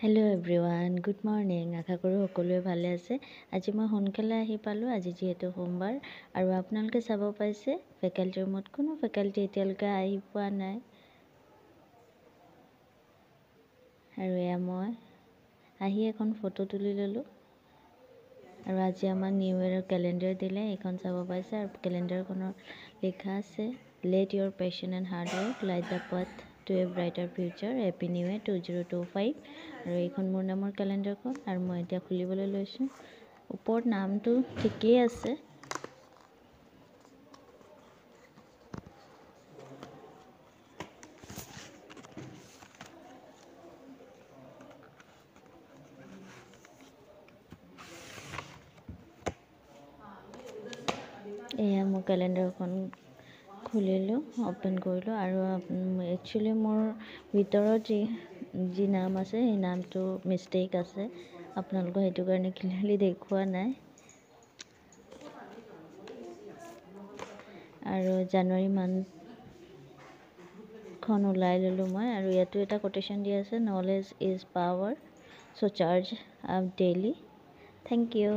Hello' everyone, good morning. আশা কৰোঁ সকলোৱে ভালে আছে। আজি মই সোনকালে আহি পালোঁ, আজি যিহেতু সোমবাৰ। আৰু আপোনালোকে চাব পাইছে ফেকাল্টি ৰুমত কোনো ফেকাল্টি এতিয়ালৈকে আহি পোৱা নাই। আৰু এয়া মই আহি এখন ফটো তুলি ল'লোঁ। আৰু আজি আমাৰ নিউ ইয়েৰৰ কেলেণ্ডাৰ দিলে, এইখন চাব পাইছে। আৰু কেলেণ্ডাৰখনৰ লিখা আছে, let your patience and hard work light the path to a brighter future, happy new year 2025। আৰু এইখন মোৰ নামৰ কেলেণ্ডাৰখন। আৰু মই এতিয়া খুলিবলৈ লৈছোঁ। ওপৰত নামটো ঠিকেই আছে। এয়া মোৰ কেলেণ্ডাৰখন খুলিলোঁ, অ'পেন কৰিলোঁ। আৰু একচুৱেলি মোৰ ভিতৰত যি নাম আছে সেই নামটো মিষ্টেক আছে। আপোনালোকক সেইটো কাৰণে ক্লিয়াৰলি দেখুওৱা নাই। আৰু জানুৱাৰী মান্থখন ওলাই ল'লোঁ মই। আৰু ইয়াতো এটা কোটেশ্যন দিয়া আছে, knowledge is power, so' charge up daily. Thank U.